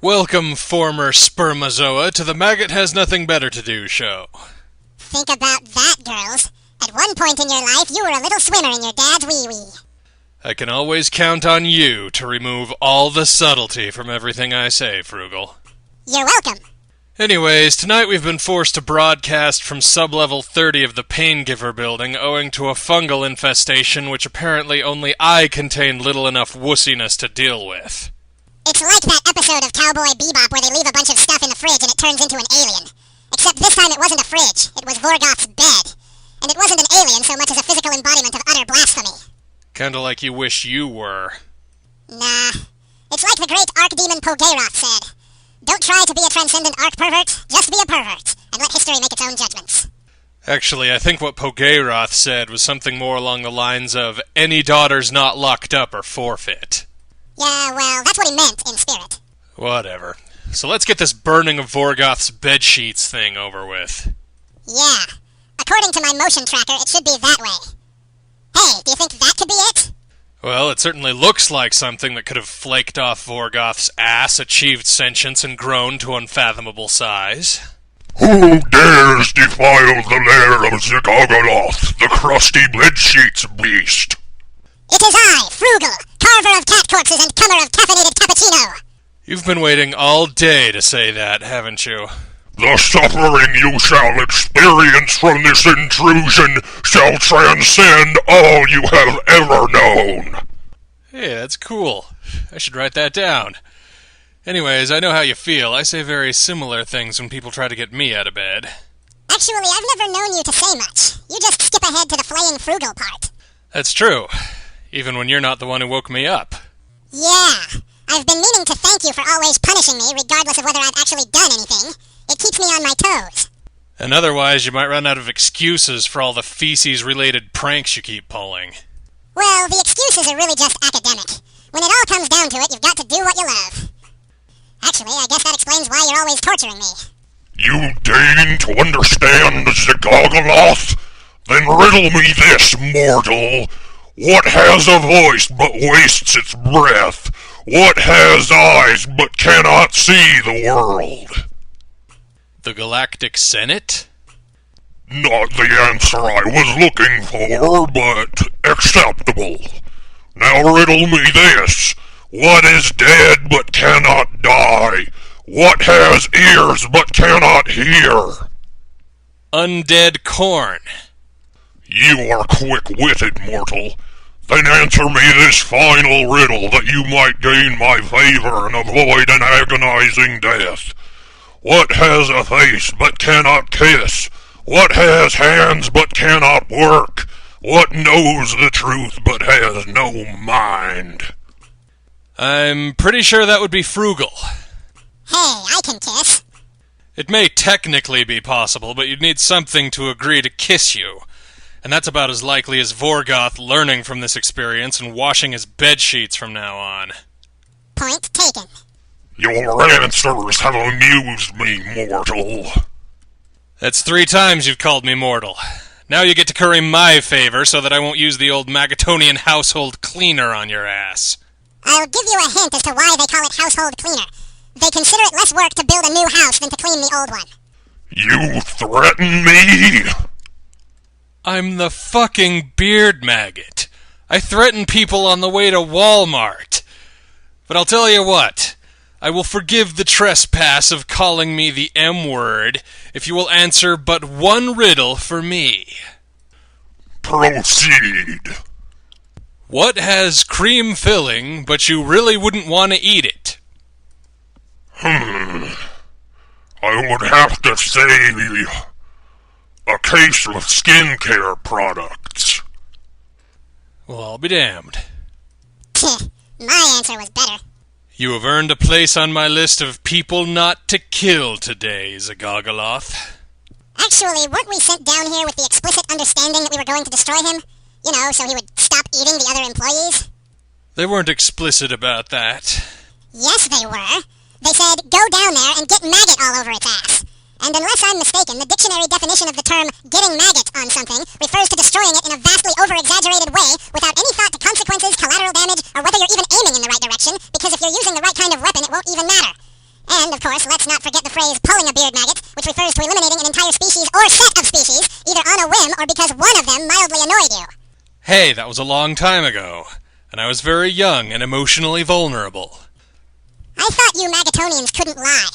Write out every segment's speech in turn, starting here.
Welcome, former spermazoa, to the Maggot Has Nothing Better to Do show. Think about that, girls. At one point in your life, you were a little swimmer in your dad's wee-wee. I can always count on you to remove all the subtlety from everything I say, Frugal. You're welcome. Anyways, tonight we've been forced to broadcast from sub-level 30 of the Paingiver building owing to a fungal infestation which apparently only I contain little enough wussiness to deal with. It's like that episode of Cowboy Bebop where they leave a bunch of stuff in the fridge and it turns into an alien. Except this time it wasn't a fridge, it was Vorgoth's bed. And it wasn't an alien so much as a physical embodiment of utter blasphemy. Kinda like you wish you were. Nah. It's like the great archdemon Pogayroth said. Don't try to be a transcendent arc-pervert, just be a pervert, and let history make its own judgments. Actually, I think what Pogayroth said was something more along the lines of, any daughters not locked up are forfeit. Yeah, well, that's what he meant in spirit. Whatever. So let's get this burning of Vorgoth's bedsheets thing over with. Yeah. According to my motion tracker, it should be that way. Hey, do you think that could be it? Well, it certainly looks like something that could have flaked off Vorgoth's ass, achieved sentience, and grown to unfathomable size. Who dares defile the lair of Zagogoloth, the crusty bedsheets beast? It is I, Frugal, carver of cat corpses and comer of caffeinated cappuccino. You've been waiting all day to say that, haven't you? The suffering you shall experience from this intrusion shall transcend all you have ever known. Hey, that's cool. I should write that down. Anyways, I know how you feel. I say very similar things when people try to get me out of bed. Actually, I've never known you to say much. You just skip ahead to the flaying Frugal part. That's true. Even when you're not the one who woke me up. Yeah. I've been meaning to thank you for always punishing me, regardless of whether I've actually done anything. It keeps me on my toes. And otherwise, you might run out of excuses for all the feces-related pranks you keep pulling. Well, the excuses are really just academic. When it all comes down to it, you've got to do what you love. Actually, I guess that explains why you're always torturing me. You deign to understand Zagogoloth? Then riddle me this, mortal. What has a voice but wastes its breath? What has eyes but cannot see the world? The Galactic Senate? Not the answer I was looking for, but acceptable. Now riddle me this. What is dead but cannot die? What has ears but cannot hear? Undead corn. You are quick-witted, mortal. Then answer me this final riddle that you might gain my favor and avoid an agonizing death. What has a face but cannot kiss? What has hands but cannot work? What knows the truth but has no mind? I'm pretty sure that would be Frugal. Hey, I can kiss. It may technically be possible, but you'd need something to agree to kiss you. And that's about as likely as Vorgoth learning from this experience and washing his bedsheets from now on. Point taken. Your answers have amused me, mortal. That's 3 times you've called me mortal. Now you get to curry my favor so that I won't use the old Maggotonian household cleaner on your ass. I'll give you a hint as to why they call it household cleaner. They consider it less work to build a new house than to clean the old one. You threaten me? I'm the fucking beard maggot. I threaten people on the way to Walmart. But I'll tell you what. I will forgive the trespass of calling me the M-word if you will answer but one riddle for me. Proceed. What has cream filling, but you really wouldn't want to eat it? I would have to say a case of skincare products. Well, I'll be damned. My answer was better. You have earned a place on my list of people not to kill today, Zagogoloth. Actually, weren't we sent down here with the explicit understanding that we were going to destroy him? You know, so he would stop eating the other employees? They weren't explicit about that. Yes, they were. They said, go down there and get maggot all over its ass. And unless I'm mistaken, the dictionary definition of the term getting maggot on something refers to destroying it in a vastly over-exaggerated way without any thought to consequences, collateral damage, or whether you're even aiming in the right direction, because if you're using the right kind of weapon, it won't even matter. And, of course, let's not forget the phrase pulling a beard maggot, which refers to eliminating an entire species or set of species, either on a whim or because one of them mildly annoyed you. Hey, that was a long time ago, and I was very young and emotionally vulnerable. I thought you Maggottonians couldn't lie.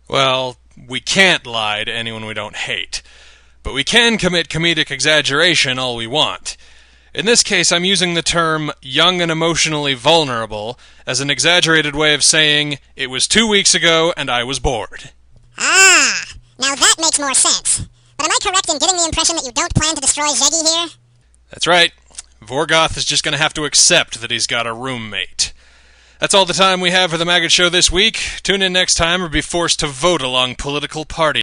Well, we can't lie to anyone we don't hate, but we can commit comedic exaggeration all we want. In this case, I'm using the term young and emotionally vulnerable as an exaggerated way of saying it was 2 weeks ago and I was bored. Ah, now that makes more sense. But am I correct in getting the impression that you don't plan to destroy Zeggy here? That's right. Vorgoth is just going to have to accept that he's got a roommate. That's all the time we have for the Maggott Show this week. Tune in next time or be forced to vote along political party.